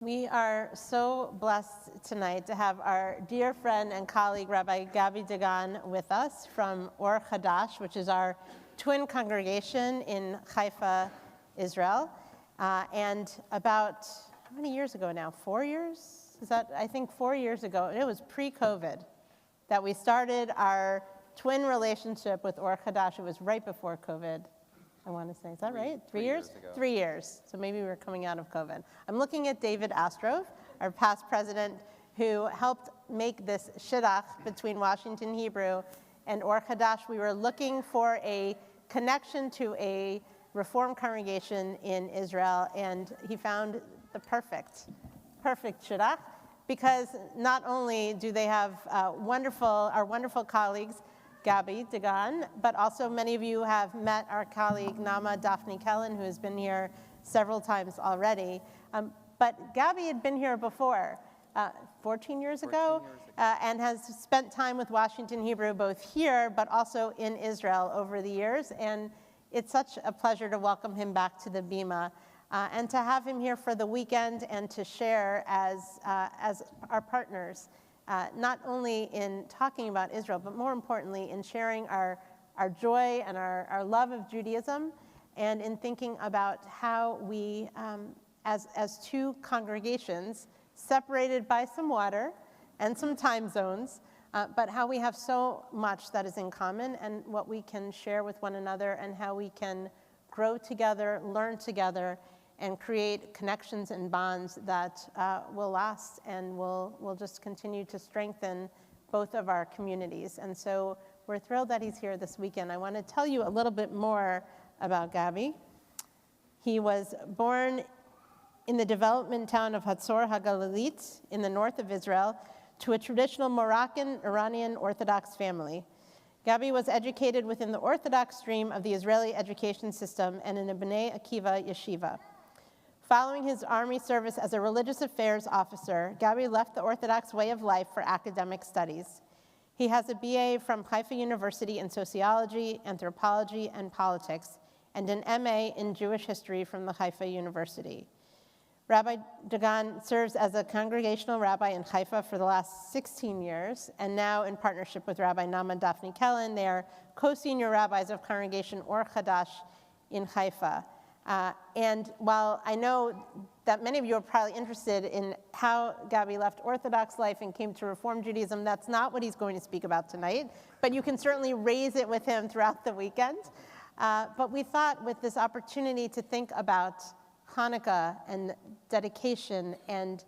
We are so blessed tonight to have our dear friend and colleague, Rabbi Gabby Dagan, with us from Or Hadash, which is our twin congregation in Haifa, Israel. And about, how many years ago now? 4 years? I think 4 years ago, it was pre-COVID, that we started our twin relationship with Or Hadash. It was right before COVID. I want to say, is that right? 3 years? 3 years. So maybe we were coming out of COVID. I'm looking at David Astrov, our past president, who helped make this shidduch between Washington Hebrew and Or Hadash. We were looking for a connection to a Reform congregation in Israel, and he found the perfect shidduch, because not only do they have our wonderful colleagues, Gabby Dagan, but also many of you have met our colleague Nama Daphne Kellen, who has been here several times already. But Gabby had been here before, 14 years ago, and has spent time with Washington Hebrew both here but also in Israel over the years. And it's such a pleasure to welcome him back to the Bima and to have him here for the weekend and to share as our partners. Not only in talking about Israel, but more importantly in sharing our joy and our love of Judaism, and in thinking about how we, as two congregations, separated by some water and some time zones, but how we have so much that is in common and what we can share with one another, and how we can grow together, learn together, and create connections and bonds that will last and will just continue to strengthen both of our communities. And so we're thrilled that he's here this weekend. I want to tell you a little bit more about Gabby. He was born in the development town of Hatzor HaGalilit in the north of Israel to a traditional Moroccan-Iranian Orthodox family. Gabby was educated within the Orthodox stream of the Israeli education system and in a Bnei Akiva yeshiva. Following his army service as a religious affairs officer, Gabby left the Orthodox way of life for academic studies. He has a BA from Haifa University in sociology, anthropology, and politics, and an MA in Jewish history from the Haifa University. Rabbi Dagan serves as a congregational rabbi in Haifa for the last 16 years, and now in partnership with Rabbi Nama Daphne Kellen, they are co-senior rabbis of Congregation Or Hadash in Haifa. And while I know that many of you are probably interested in how Gabby left Orthodox life and came to Reform Judaism, that's not what he's going to speak about tonight, but you can certainly raise it with him throughout the weekend. But we thought with this opportunity to think about Hanukkah and dedication and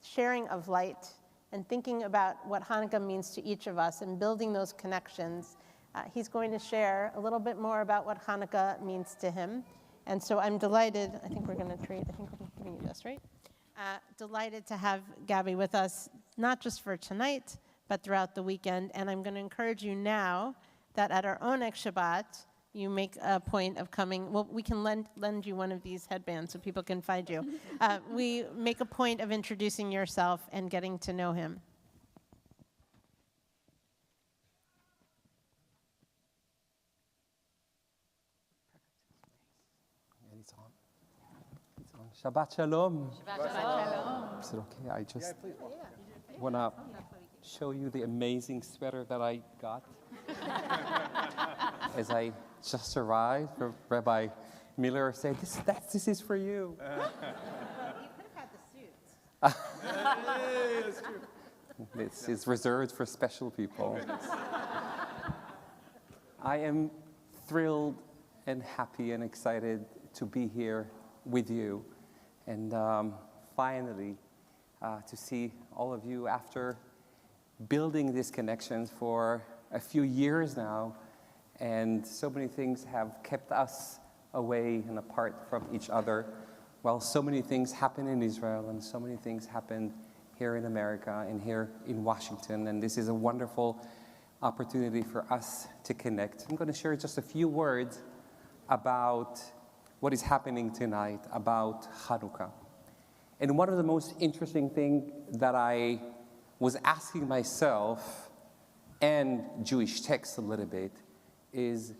sharing of light and thinking about what Hanukkah means to each of us and building those connections, he's going to share a little bit more about what Hanukkah means to him. And so I'm delighted, I think we're giving you this, right? Delighted to have Gabby with us, not just for tonight, but throughout the weekend. And I'm going to encourage you now that at our own Shabbat, you make a point of coming. Well, we can lend you one of these headbands so people can find you. We make a point of introducing yourself and getting to know him. Shabbat Shalom. Shabbat Shalom. Is it okay? I just want to show you the amazing sweater that I got as I just arrived. Rabbi Miller said, this is for you. You could have had the suits. This is reserved for special people. I am thrilled and happy and excited to be here with you. And finally, to see all of you after building these connections for a few years now, and so many things have kept us away and apart from each other, while so many things happen in Israel and so many things happen here in America and here in Washington. And this is a wonderful opportunity for us to connect. I'm going to share just a few words about what is happening tonight, about Hanukkah. And one of the most interesting things that I was asking myself and Jewish texts a little bit is,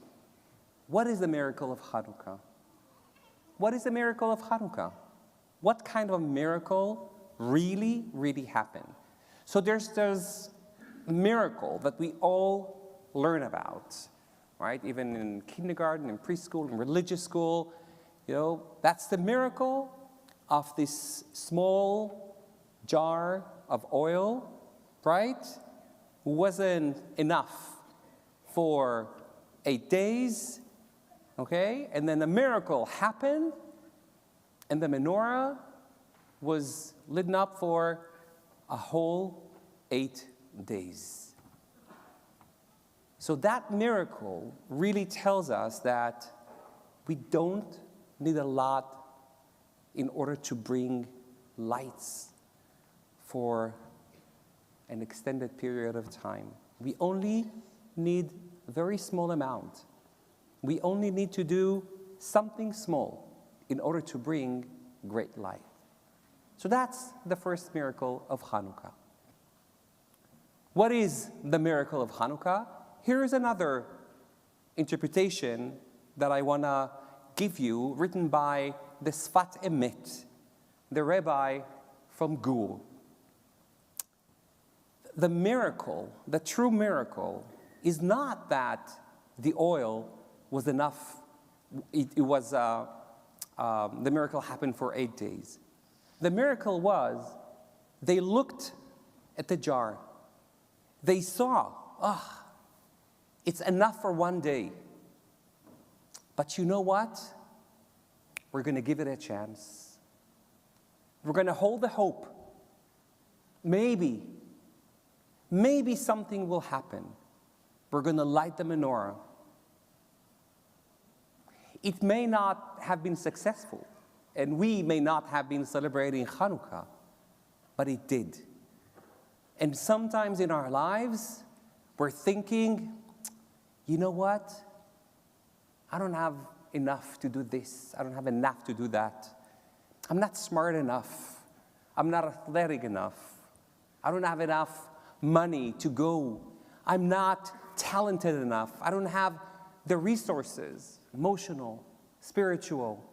what is the miracle of Hanukkah? What is the miracle of Hanukkah? What kind of miracle really, really happen. So there's a miracle that we all learn about, right? Even in kindergarten, in preschool, in religious school, that's the miracle of this small jar of oil, right? Wasn't enough for 8 days, okay? And then the miracle happened, and the menorah was lit up for a whole 8 days. So that miracle really tells us that we don't need a lot in order to bring lights for an extended period of time. We only need a very small amount. We only need to do something small in order to bring great light. So that's the first miracle of Hanukkah. What is the miracle of Hanukkah? Here is another interpretation that I want to give you, written by the Sfat Emet, the rabbi from Gur. The miracle, the true miracle, is not that the oil was enough. The miracle happened for 8 days. The miracle was they looked at the jar. They saw, it's enough for 1 day. But you know what? We're going to give it a chance. We're going to hold the hope. Maybe something will happen. We're going to light the menorah. It may not have been successful, and we may not have been celebrating Hanukkah, but it did. And sometimes in our lives, we're thinking, you know what? I don't have enough to do this. I don't have enough to do that. I'm not smart enough. I'm not athletic enough. I don't have enough money to go. I'm not talented enough. I don't have the resources, emotional, spiritual,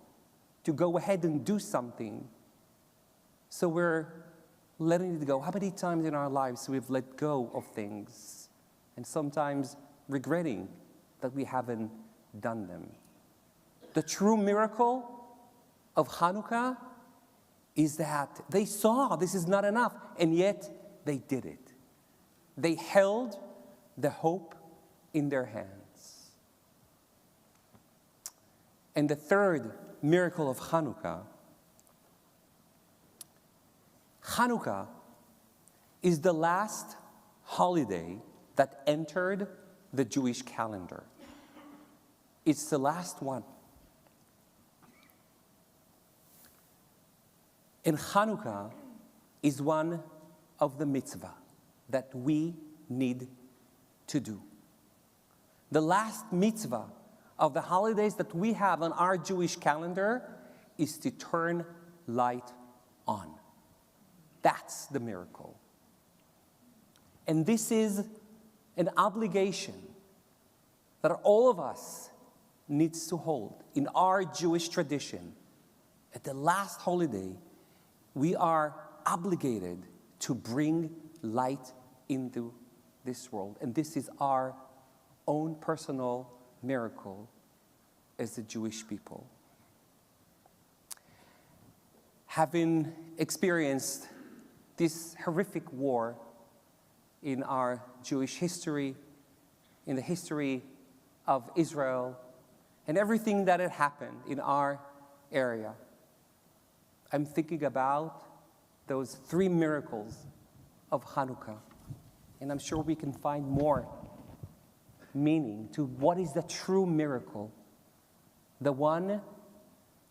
to go ahead and do something. So we're letting it go. How many times in our lives we've let go of things and sometimes regretting that we haven't done them? The true miracle of Hanukkah is that they saw this is not enough, and yet they did it. They held the hope in their hands. And the third miracle of Hanukkah is the last holiday that entered the Jewish calendar. It's the last one. And Hanukkah is one of the mitzvah that we need to do. The last mitzvah of the holidays that we have on our Jewish calendar is to turn light on. That's the miracle. And this is an obligation that all of us needs to hold. In our Jewish tradition, at the last holiday, we are obligated to bring light into this world. And this is our own personal miracle as the Jewish people. Having experienced this horrific war in our Jewish history, in the history of Israel, and everything that had happened in our area, I'm thinking about those 3 miracles of Hanukkah. And I'm sure we can find more meaning to what is the true miracle. The one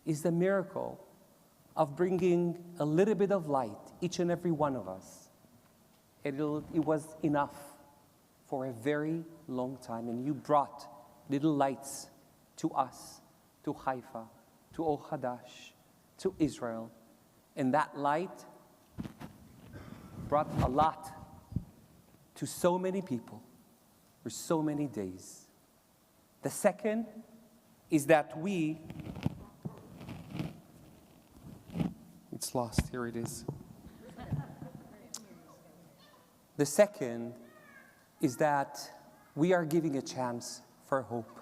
is the miracle of bringing a little bit of light, each and every one of us. It was enough for a very long time. And you brought little lights to us, to Haifa, to Or Hadash, to Israel. And that light brought a lot to so many people for so many days. The second is that it's lost, here it is. The second is that we are giving a chance for hope.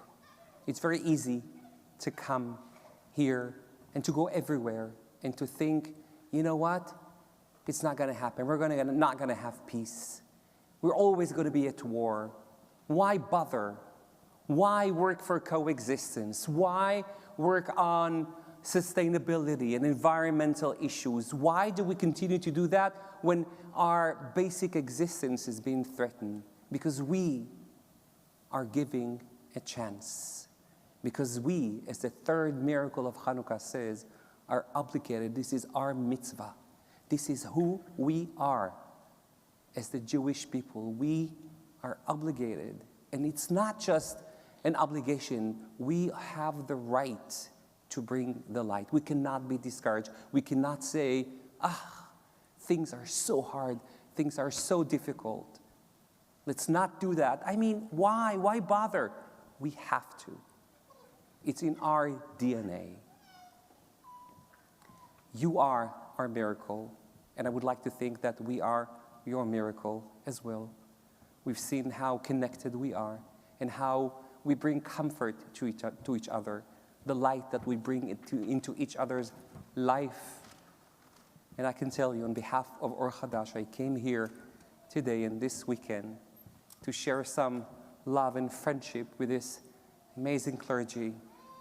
It's very easy to come here and to go everywhere and to think, you know what? It's not going to happen. We're not going to have peace. We're always going to be at war. Why bother? Why work for coexistence? Why work on sustainability and environmental issues? Why do we continue to do that when our basic existence is being threatened? Because we are giving a chance. Because we, as the third miracle of Hanukkah says, are obligated. This is our mitzvah. This is who we are as the Jewish people. We are obligated. And it's not just an obligation. We have the right to bring the light. We cannot be discouraged. We cannot say, things are so hard. Things are so difficult. Let's not do that. I mean, why? Why bother? We have to. It's in our DNA. You are our miracle, and I would like to think that we are your miracle as well. We've seen how connected we are and how we bring comfort to each other, the light that we bring into each other's life. And I can tell you, on behalf of Or Hadash, I came here today and this weekend to share some love and friendship with this amazing clergy,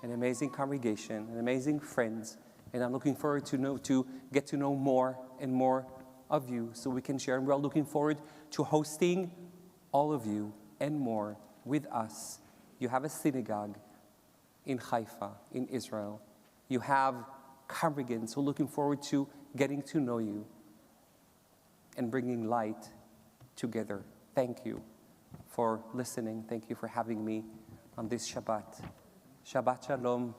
an amazing congregation, and amazing friends. And I'm looking forward to get to know more and more of you so we can share. And we're looking forward to hosting all of you and more with us. You have a synagogue in Haifa, in Israel. You have congregants who are looking forward to getting to know you and bringing light together. Thank you for listening. Thank you for having me on this Shabbat. Shabbat Shalom.